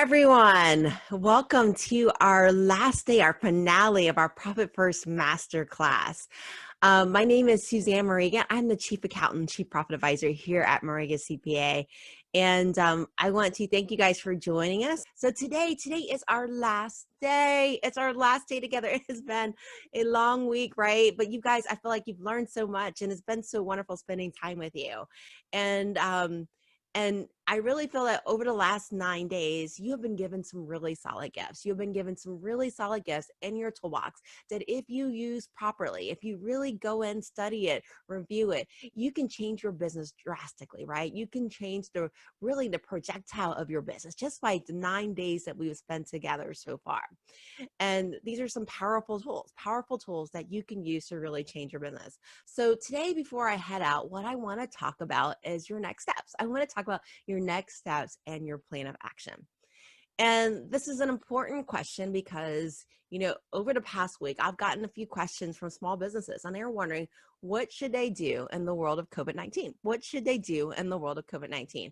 everyone. Welcome to our last day, our finale of our Profit First Masterclass. My name is Suzanne Mariga. I'm the Chief Accountant, Chief Profit Advisor here at Mariga CPA. And I want to thank you guys for joining us. So today is our last day. It's our last day together. It has been a long week, right? But you guys, I feel like you've learned so much and it's been so wonderful spending time with you. And I really feel that over the last 9 days, you have been given some really solid gifts. You've been given some really solid gifts in your toolbox that if you use properly, if you really go in, study it, review it, you can change your business drastically, right? You can change the projectile of your business just by the 9 days that we've spent together so far. And these are some powerful tools that you can use to really change your business. So today, before I head out, what I want to talk about is your next steps. I want to talk about your next steps and your plan of action. And this is an important question because, over the past week, I've gotten a few questions from small businesses and they're wondering, what should they do in the world of COVID-19? What should they do in the world of COVID-19?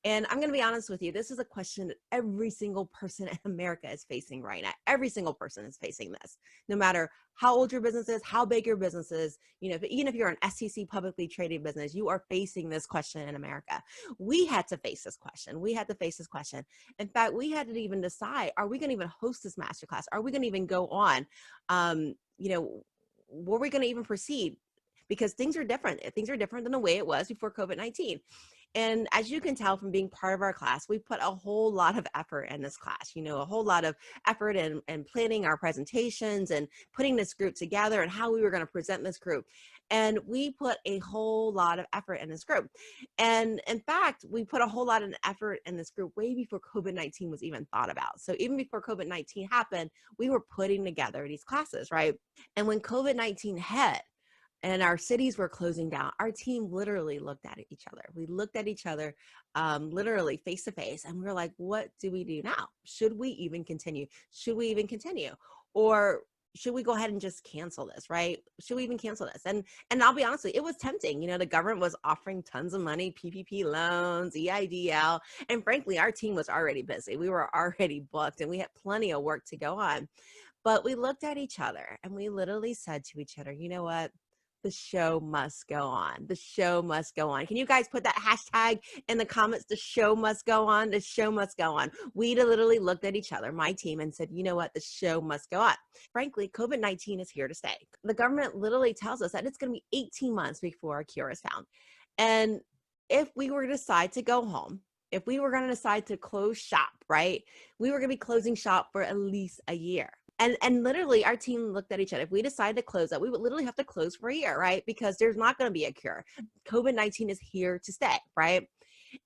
And I'm going to be honest with you, this is a question that every single person in America is facing right now. Every single person is facing this, no matter how old your business is, how big your business is. Even if you're an SEC publicly traded business, you are facing this question in America. We had to face this question. In fact, we had to even decide, are we going to even host this masterclass? Are we going to even go on? Were we going to even proceed? Because things are different. Things are different than the way it was before COVID-19. And as you can tell from being part of our class, we put a whole lot of effort in this class, a whole lot of effort in planning our presentations and putting this group together and how we were going to present this group. And we put a whole lot of effort in this group. And in fact, we put a whole lot of effort in this group way before COVID-19 was even thought about. So even before COVID-19 happened, we were putting together these classes, right? And when COVID-19 hit, and our cities were closing down, our team literally looked at each other. We looked at each other literally face to face, and we were like, what do we do now? Should we even continue? Or should we go ahead and just cancel this, right? Should we even cancel this? And I'll be honest with you, it was tempting. The government was offering tons of money, PPP loans, EIDL, and frankly, our team was already busy. We were already booked, and we had plenty of work to go on. But we looked at each other, and we literally said to each other, you know what? The show must go on. The show must go on. Can you guys put that hashtag in the comments? The show must go on. The show must go on. We literally looked at each other, my team, and said, you know what? The show must go on. Frankly, COVID-19 is here to stay. The government literally tells us that it's going to be 18 months before a cure is found. And if we were to decide to go home, if we were going to decide to close shop, right? We were going to be closing shop for at least a year. And literally our team looked at each other. If we decided to close that, we would literally have to close for a year, right? Because there's not going to be a cure. COVID-19 is here to stay, right?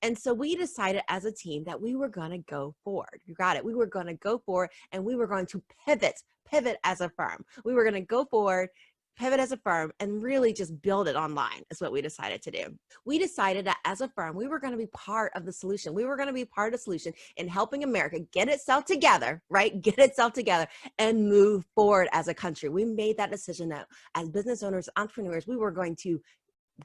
And so we decided as a team that we were going to go forward. You got it. We were going to go forward and we were going to pivot as a firm. We were going to go forward, pivot as a firm, and really just build it online is what we decided to do. We decided that as a firm, we were going to be part of the solution. We were going to be part of the solution in helping America get itself together, right? Get itself together and move forward as a country. We made that decision that as business owners, entrepreneurs, we were going to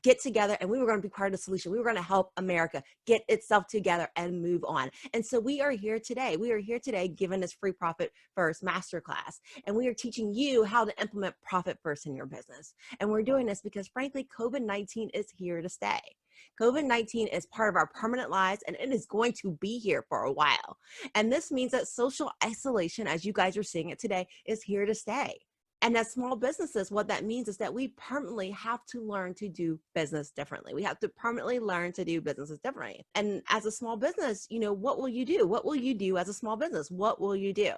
get together and we were going to be part of the solution. We were going to help America get itself together and move on. And so we are here today. We are here today giving this free Profit First Masterclass. And we are teaching you how to implement Profit First in your business. And we're doing this because frankly, COVID-19 is here to stay. COVID-19 is part of our permanent lives and it is going to be here for a while. And this means that social isolation, as you guys are seeing it today, is here to stay. And as small businesses, what that means is that we permanently have to learn to do business differently. We have to permanently learn to do businesses differently. And as a small business, what will you do? What will you do as a small business? What will you do?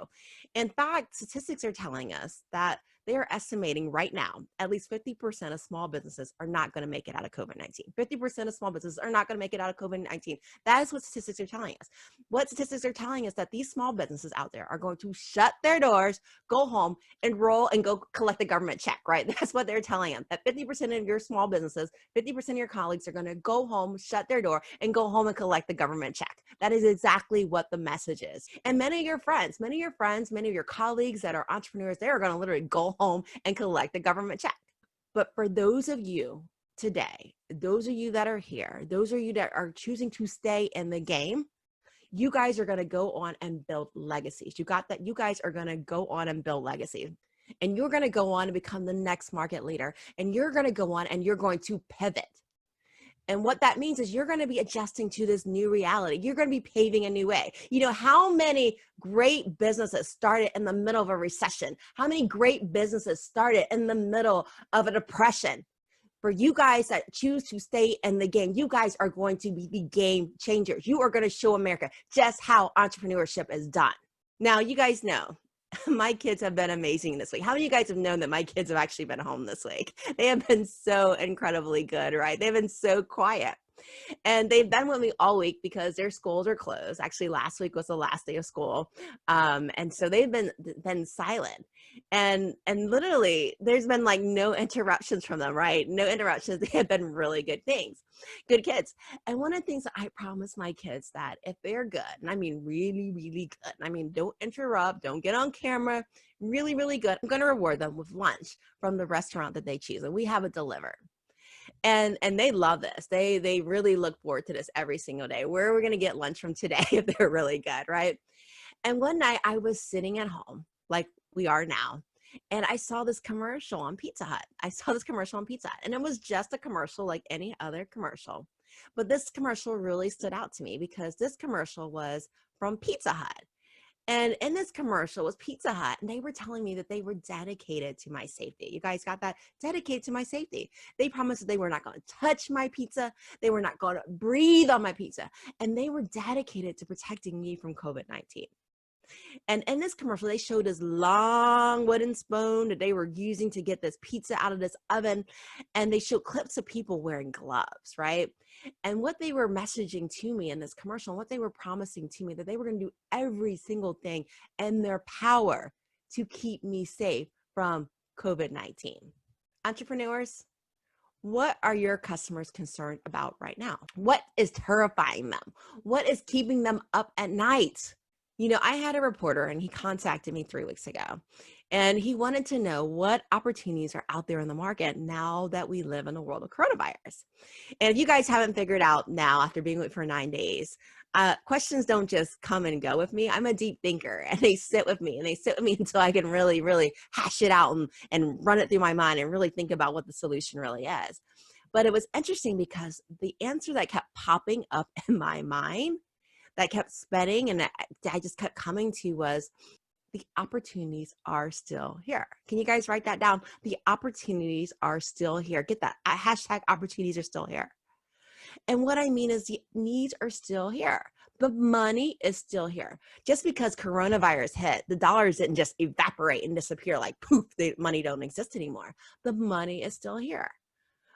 In fact, statistics are telling us that they are estimating right now, at least 50% of small businesses are not going to make it out of COVID-19. 50% of small businesses are not going to make it out of COVID-19. That is what statistics are telling us. What statistics are telling us that these small businesses out there are going to shut their doors, go home, enroll, and go collect the government check, right? That's what they're telling us, that 50% of your small businesses, 50% of your colleagues are going to go home, shut their door, and go home and collect the government check. That is exactly what the message is. And many of your friends, many of your colleagues that are entrepreneurs, they are going to literally go home and collect the government check. But for those of you today, those of you that are here, those of you that are choosing to stay in the game, You guys are going to go on and build legacies. You got that? You guys are going to go on and build legacy. And you're going to go on and become the next market leader. And you're going to go on and you're going to pivot. And what that means is you're going to be adjusting to this new reality. You're going to be paving a new way. You know, how many great businesses started in the middle of a recession? How many great businesses started in the middle of a depression? For you guys that choose to stay in the game, you guys are going to be the game changers. You are going to show America just how entrepreneurship is done. Now, you guys know my kids have been amazing this week. How many of you guys have known that my kids have actually been home this week? They have been so incredibly good, right? They've been so quiet. And they've been with me all week because their schools are closed. Actually, last week was the last day of school. And so they've been silent. And literally, there's been like no interruptions from them, right? No interruptions. They have been really good things, good kids. And one of the things that I promise my kids that if they're good, and I mean really, really good, I mean, don't interrupt, don't get on camera, really, really good, I'm going to reward them with lunch from the restaurant that they choose. And we have it delivered. And they love this. They really look forward to this every single day. Where are we going to get lunch from today if they're really good, right? And one night I was sitting at home, like we are now, and I saw this commercial on Pizza Hut. And it was just a commercial like any other commercial. But this commercial really stood out to me because this commercial was from Pizza Hut. And in this commercial was Pizza Hut, and they were telling me that they were dedicated to my safety. You guys got that? Dedicated to my safety. They promised that they were not going to touch my pizza. They were not going to breathe on my pizza. And they were dedicated to protecting me from COVID-19. And in this commercial, they showed this long wooden spoon that they were using to get this pizza out of this oven. And they showed clips of people wearing gloves, right? And what they were messaging to me in this commercial, and what they were promising to me, that they were going to do every single thing in their power to keep me safe from COVID-19. Entrepreneurs, what are your customers concerned about right now? What is terrifying them? What is keeping them up at night? You know, I had a reporter and he contacted me 3 weeks ago, and he wanted to know what opportunities are out there in the market now that we live in the world of coronavirus. And if you guys haven't figured out now, after being with me for 9 days, questions don't just come and go with me. I'm a deep thinker, and they sit with me until I can really, really hash it out and run it through my mind and really think about what the solution really is. But it was interesting because the answer that kept popping up in my mind, that kept spinning, and I just kept coming to was the opportunities are still here. Can you guys write that down? The opportunities are still here. Get that. Hashtag opportunities are still here. And what I mean is the needs are still here. The money is still here. Just because coronavirus hit, the dollars didn't just evaporate and disappear like poof, the money don't exist anymore. The money is still here.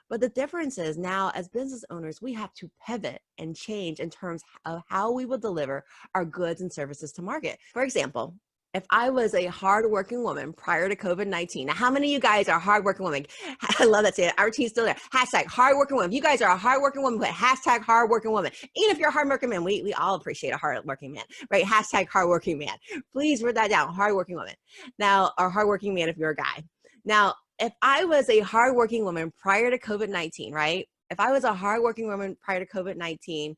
But the difference is now as business owners, we have to pivot and change in terms of how we will deliver our goods and services to market. For example, if I was a hardworking woman prior to COVID-19, now how many of you guys are hardworking women? I love that saying. Our team's still there. Hashtag hardworking woman. If you guys are a hardworking woman, put hashtag hardworking woman. Even if you're a hardworking man, we all appreciate a hardworking man, right? Hashtag hardworking man. Please write that down, hardworking woman. Now, or hardworking man if you're a guy. Now, if I was a hardworking woman prior to COVID-19, right? If I was a hardworking woman prior to COVID-19,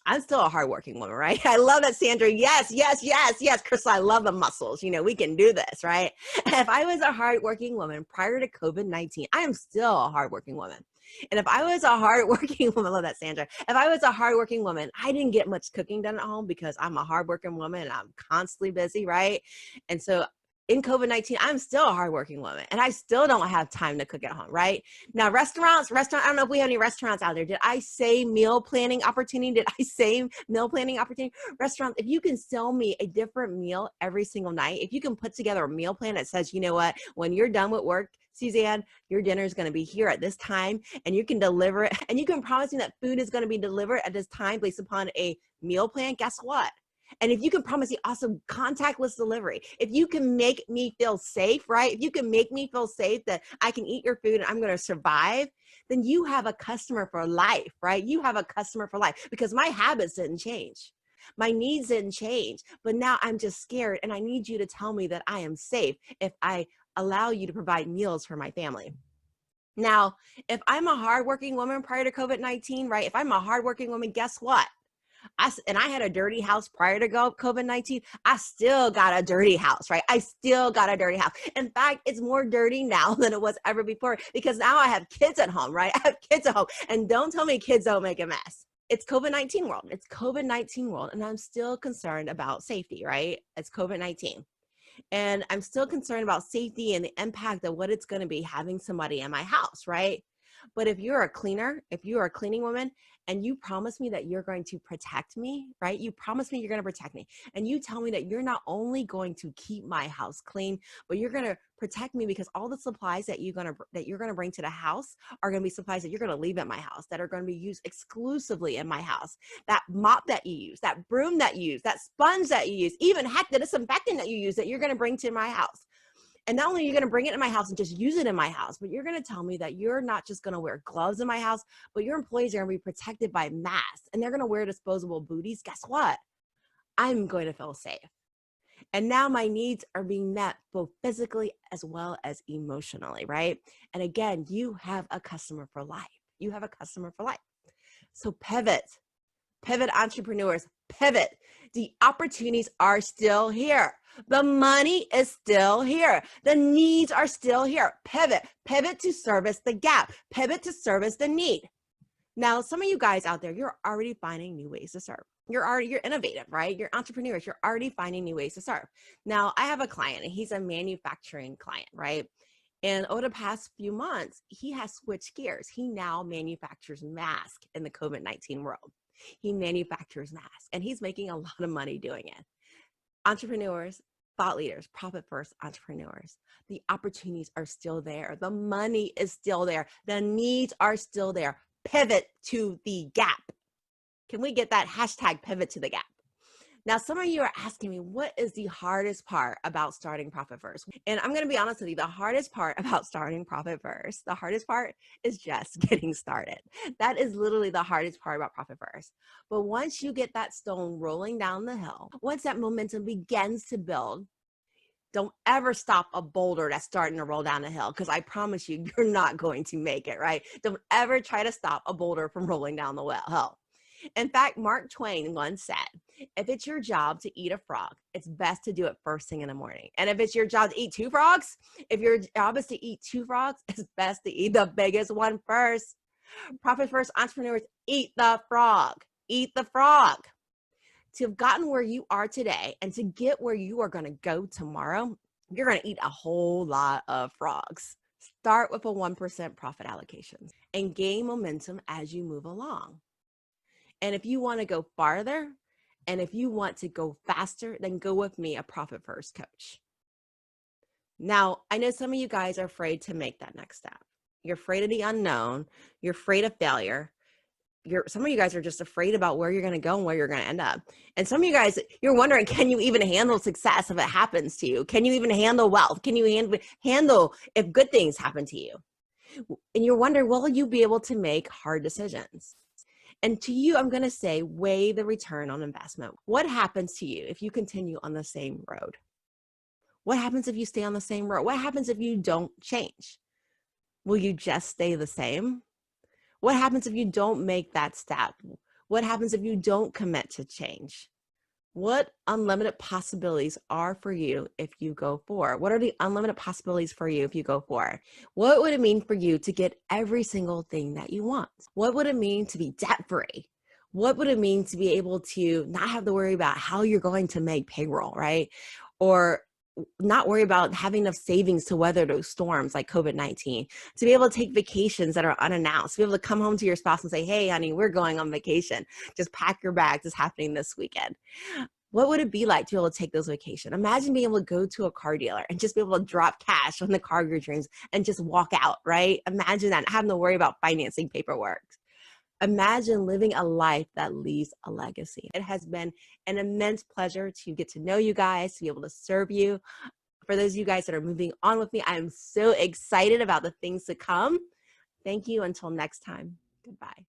I'm still a hardworking woman, right? I love that, Sandra. Yes, yes, yes, yes. Crystal, I love the muscles. You know, we can do this, right? If I was a hardworking woman prior to COVID-19, I am still a hardworking woman. And if I was a hardworking woman, I love that, Sandra. If I was a hardworking woman, I didn't get much cooking done at home because I'm a hardworking woman and I'm constantly busy, right? And so in COVID-19, I'm still a hardworking woman and I still don't have time to cook at home, right? Now, restaurant, I don't know if we have any restaurants out there. Did I say meal planning opportunity? Did I say meal planning opportunity? Restaurants, if you can sell me a different meal every single night, if you can put together a meal plan that says, you know what, when you're done with work, Suzanne, your dinner is going to be here at this time, and you can deliver it, and you can promise me that food is going to be delivered at this time based upon a meal plan, guess what? And if you can promise me also contactless delivery, if you can make me feel safe, right? If you can make me feel safe that I can eat your food and I'm going to survive, then you have a customer for life, right? You have a customer for life because my habits didn't change. My needs didn't change, but now I'm just scared and I need you to tell me that I am safe if I allow you to provide meals for my family. Now, if I'm a hardworking woman prior to COVID-19, right? If I'm a hardworking woman, guess what? And I had a dirty house prior to COVID-19. I still got a dirty house, right? I still got a dirty house. In fact, it's more dirty now than it was ever before because now I have kids at home, right? I have kids at home. And don't tell me kids don't make a mess. It's COVID-19 world. It's COVID-19 world. And I'm still concerned about safety, right? It's COVID-19. And I'm still concerned about safety and the impact of what it's going to be having somebody in my house, right? But if you're a cleaner, if you are a cleaning woman and you promise me that you're going to protect me, right? You promise me you're going to protect me. And you tell me that you're not only going to keep my house clean, but you're going to protect me because all the supplies that you're going to bring to the house are going to be supplies that you're going to leave at my house, that are going to be used exclusively in my house. That mop that you use, that broom that you use, that sponge that you use, even heck, the disinfectant that you use that you're going to bring to my house. And not only are you going to bring it in my house and just use it in my house, but you're going to tell me that you're not just going to wear gloves in my house, but your employees are going to be protected by masks and they're going to wear disposable booties. Guess what? I'm going to feel safe. And now my needs are being met both physically as well as emotionally, right? And again, you have a customer for life. You have a customer for life. So pivot entrepreneurs, pivot. The opportunities are still here. The money is still here. The needs are still here. Pivot to service the gap, pivot to service the need. Now, some of you guys out there, you're already finding new ways to serve. You're innovative, right? You're entrepreneurs. You're already finding new ways to serve. Now, I have a client and he's a manufacturing client, right? And over the past few months, he has switched gears. He now manufactures masks in the COVID-19 world. He manufactures masks and he's making a lot of money doing it. Entrepreneurs, thought leaders, profit first entrepreneurs. The opportunities are still there. The money is still there. The needs are still there. Pivot to the gap. Can we get that hashtag pivot to the gap? Now, some of you are asking me, what is the hardest part about starting Profit First? And I'm going to be honest with you, the hardest part about starting Profit First, the hardest part is just getting started. That is literally the hardest part about Profit First. But once you get that stone rolling down the hill, once that momentum begins to build, don't ever stop a boulder that's starting to roll down the hill, because I promise you, you're not going to make it, right? Don't ever try to stop a boulder from rolling down the hill. In fact, Mark Twain once said, if it's your job to eat a frog, it's best to do it first thing in the morning. And if it's your job to eat two frogs, if your job is to eat two frogs, it's best to eat the biggest one first. Profit first entrepreneurs, eat the frog. Eat the frog. To have gotten where you are today and to get where you are going to go tomorrow, you're going to eat a whole lot of frogs. Start with a 1% profit allocation and gain momentum as you move along. And if you want to go farther, and if you want to go faster, then go with me, a Profit First coach. Now, I know some of you guys are afraid to make that next step. You're afraid of the unknown. You're afraid of failure. Some of you guys are just afraid about where you're going to go and where you're going to end up. And some of you guys, you're wondering, can you even handle success if it happens to you? Can you even handle wealth? Can you handle if good things happen to you? And you're wondering, will you be able to make hard decisions? And to you, I'm going to say, weigh the return on investment. What happens to you if you continue on the same road? What happens if you stay on the same road? What happens if you don't change? Will you just stay the same? What happens if you don't make that step? What happens if you don't commit to change? What unlimited possibilities are for you if you go forward? What are the unlimited possibilities for you if you go forward? What would it mean for you to get every single thing that you want? What would it mean to be debt-free? What would it mean to be able to not have to worry about how you're going to make payroll, right? Or not worry about having enough savings to weather those storms like COVID-19, to be able to take vacations that are unannounced, to be able to come home to your spouse and say, hey, honey, we're going on vacation. Just pack your bags. It's happening this weekend. What would it be like to be able to take those vacations? Imagine being able to go to a car dealer and just be able to drop cash on the car of your dreams and just walk out, right? Imagine that, having to worry about financing paperwork. Imagine living a life that leaves a legacy. It has been an immense pleasure to get to know you guys, to be able to serve you. For those of you guys that are moving on with me, I am so excited about the things to come. Thank you. Until next time. Goodbye.